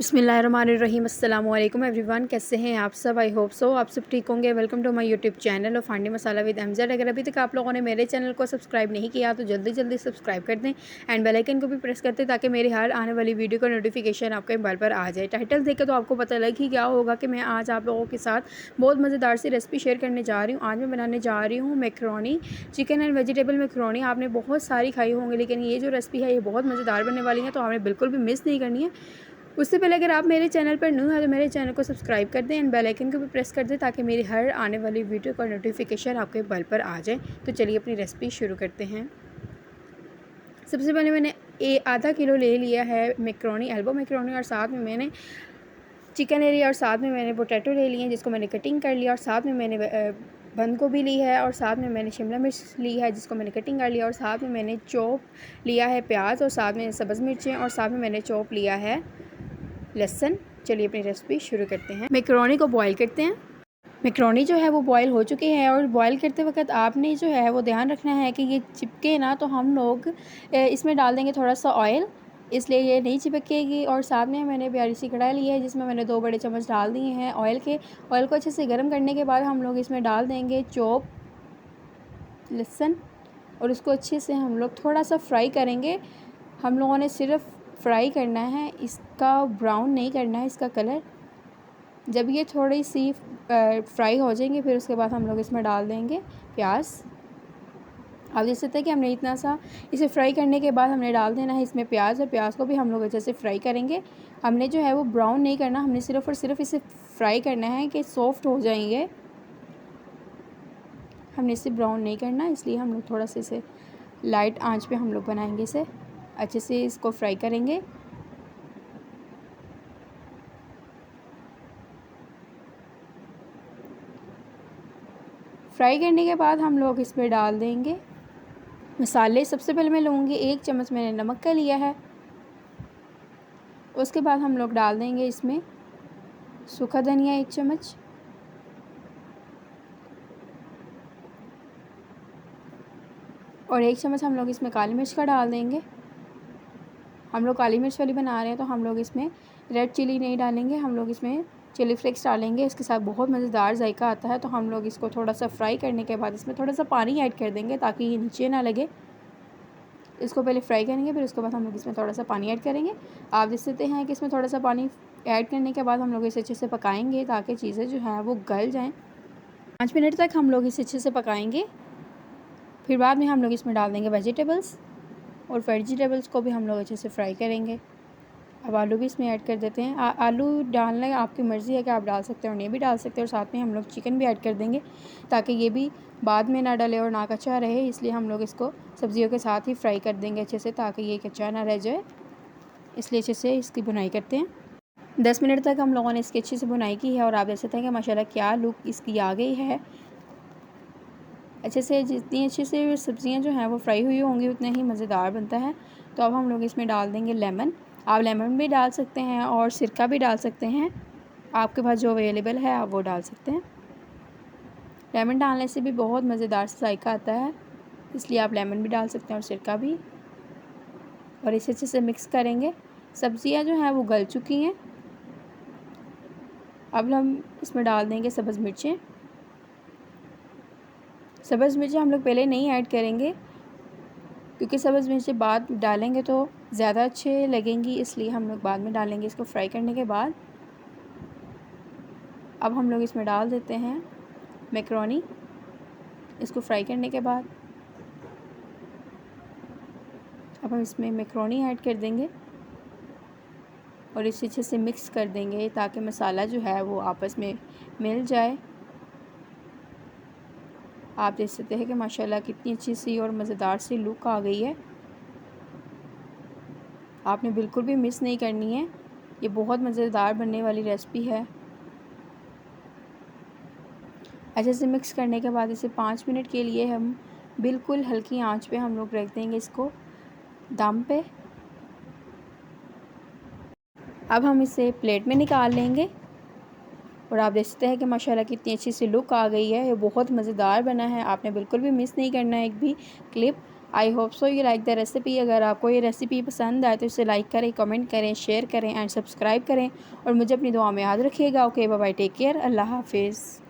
बिस्मिल्लाहिर्रहमानिर्रहीम अस्सलाम वालेकुम एवरीवन, कैसे हैं आप सब। आई होप सो आप सब ठीक होंगे। Welcome to my YouTube channel of Handi Masala with Mz. अगर अभी तक आप लोगों ने मेरे चैनल को सब्सक्राइब नहीं किया तो जल्दी जल्दी सब्सक्राइब कर दें एंड बेल आइकन को भी प्रेस कर दें ताकि मेरी हर आने वाली वीडियो का नोटिफिकेशन आपके मोबाइल पर आ जाए। टाइटल देख के तो आपको पता लग ही गया होगा कि मैं आज आप लोगों के साथ बहुत मज़ेदार सी रेसिपी शेयर करने जा रही हूँ। आज मैं बनाने जा रही हूँ macaroni, chicken and vegetable macaroni. आपने बहुत सारी खाई होंगी लेकिन ये जो रेसिपी है ये बहुत मज़ेदार बनने वाली है, तो आपने बिल्कुल भी मिस नहीं करनी है। उससे पहले अगर आप मेरे चैनल पर न्यू हैं तो मेरे चैनल को सब्सक्राइब कर दें एंड बेल आइकन को भी प्रेस कर दें ताकि मेरी हर आने वाली वीडियो का नोटिफिकेशन आपके मोबाइल पर आ जाए। तो चलिए अपनी रेसिपी शुरू करते हैं। सबसे पहले मैंने आधा किलो ले लिया है मैकरोनी, एल्बो मैकरोनी, और साथ में मैंने चिकन ले लिया और साथ में मैंने पोटैटो ले लिए जिसको मैंने कटिंग कर लिया, और साथ में मैंने बंद गोभी ली है, और साथ में मैंने शिमला मिर्च ली है जिसको मैंने कटिंग कर लिया, और साथ में मैंने चॉप लिया है प्याज, और साथ में सब्ज़ मिर्चें, और साथ में मैंने चॉप लिया है लहसुन। चलिए अपनी रेसिपी शुरू करते हैं। मैकरोनी को बॉईल करते हैं। मैकरोनी जो है वो बॉईल हो चुकी है, और बॉईल करते वक्त आपने जो है वो ध्यान रखना है कि ये चिपके ना, तो हम लोग इसमें डाल देंगे थोड़ा सा ऑयल, इसलिए ये नहीं चिपकेगी। और साथ में मैंने प्यारी सी कढ़ाई ली है जिसमें मैंने 2 बड़े चम्मच डाल दिए हैं ऑयल के। ऑयल को अच्छे से गर्म करने के बाद हम लोग इसमें डाल देंगे चॉप लहसुन, और उसको अच्छे से हम लोग थोड़ा सा फ्राई करेंगे। हम लोगों ने सिर्फ फ्राई करना है, इसका ब्राउन नहीं करना है इसका कलर। जब ये थोड़ी सी फ्राई हो जाएंगे फिर उसके बाद हम लोग इसमें डाल देंगे प्याज। आप देख सकते हैं कि हमने इतना सा इसे फ्राई करने के बाद हमने डाल देना है इसमें प्याज, और प्याज को भी हम लोग अच्छे से फ्राई करेंगे। हमने जो है वो ब्राउन नहीं करना, हमने सिर्फ और सिर्फ इसे फ्राई करना है कि सॉफ्ट हो जाएंगे। हमने इसे ब्राउन नहीं करना, इसलिए हम लोग थोड़ा सा इसे लाइट आंच पे हम लोग बनाएंगे, इसे अच्छे से इसको फ्राई करेंगे। फ्राई करने के बाद हम लोग इसमें डाल देंगे मसाले। सबसे पहले मैं लूँगी 1 चम्मच मैंने नमक का लिया है। उसके बाद हम लोग डाल देंगे इसमें सूखा धनिया 1 चम्मच, और 1 चम्मच हम लोग इसमें काली मिर्च का डाल देंगे। हम लोग काली मिर्च वाली बना रहे हैं तो हम लोग इसमें रेड चिली नहीं डालेंगे, हम लोग इसमें चिली फ्लेक्स डालेंगे। इसके साथ बहुत मज़ेदार जायका आता है। तो हम लोग इसको थोड़ा सा फ्राई करने के बाद इसमें थोड़ा सा पानी ऐड कर देंगे ताकि ये नीचे ना लगे। इसको पहले फ्राई करेंगे, फिर उसके बाद हम लोग इसमें थोड़ा सा पानी ऐड करेंगे। आप देख सकते हैं कि इसमें थोड़ा सा पानी ऐड करने के बाद हम लोग इसे अच्छे से पकाएंगे ताकि चीज़ें जो हैं वो गल जाएँ। 5 मिनट तक हम लोग इसे अच्छे से पकाएंगे। फिर बाद में हम लोग इसमें डाल देंगे वेजिटेबल्स, और वेजिटेबल्स को भी हम लोग अच्छे से फ्राई करेंगे। अब आलू भी इसमें ऐड कर देते हैं। आलू डालना आपकी मर्ज़ी है कि आप डाल सकते हैं और नहीं भी डाल सकते, और साथ में हम लोग चिकन भी ऐड कर देंगे ताकि ये भी बाद में ना डले और ना कच्चा रहे। इसलिए हम लोग इसको सब्जियों के साथ ही फ्राई कर देंगे अच्छे से ताकि ये कच्चा ना रह जाए, इसलिए अच्छे से इसकी बुनाई करते हैं। 10 मिनट तक हम लोगों ने इसकी अच्छी से बुनाई की है, और आप देख सकते हैं कि माशाल्लाह क्या लुक इसकी आ गई है। अच्छे से जितनी अच्छे से सब्ज़ियाँ जो हैं वो फ्राई हुई होंगी उतना ही मज़ेदार बनता है। तो अब हम लोग इसमें डाल देंगे लेमन। आप लेमन भी डाल सकते हैं और सिरका भी डाल सकते हैं, आपके पास जो अवेलेबल है आप वो डाल सकते हैं। लेमन डालने से भी बहुत मज़ेदार जायका आता है, इसलिए आप लेमन भी डाल सकते हैं और सिरका भी। और इसे अच्छे से मिक्स करेंगे। सब्ज़ियाँ जो हैं वो गल चुकी हैं। अब हम इसमें डाल देंगे सब्ज़ मिर्चें। सब्ज़ मिर्चें हम लोग पहले नहीं ऐड करेंगे क्योंकि सब्ज़ मिर्चें बाद डालेंगे तो ज़्यादा अच्छे लगेंगी, इसलिए हम लोग बाद में डालेंगे इसको फ्राई करने के बाद। अब हम लोग इसमें डाल देते हैं मैकरोनी, इसको फ्राई करने के बाद। अब हम इसमें मैकरोनी ऐड कर देंगे और इसे अच्छे से मिक्स कर देंगे ताकि मसाला जो है वो आपस में मिल जाए। आप देख सकते हैं कि माशाल्लाह कितनी अच्छी सी और मज़ेदार सी लुक आ गई है। आपने बिल्कुल भी मिस नहीं करनी है, ये बहुत मज़ेदार बनने वाली रेसिपी है। अच्छे से मिक्स करने के बाद इसे 5 मिनट के लिए हम बिल्कुल हल्की आंच पे हम लोग रख देंगे इसको दम पे। अब हम इसे प्लेट में निकाल लेंगे, और आप देख सकते हैं कि माशाल्लाह कितनी अच्छी सी लुक आ गई है। ये बहुत मज़ेदार बना है, आपने बिल्कुल भी मिस नहीं करना है एक भी clip. I hope so you like the recipe. अगर आपको ये रेसिपी पसंद आए तो इसे लाइक करें, कमेंट करें, शेयर करें एंड सब्सक्राइब करें और मुझे अपनी दुआ में याद रखिएगा। Okay bye bye, take care, अल्लाह हाफिज़।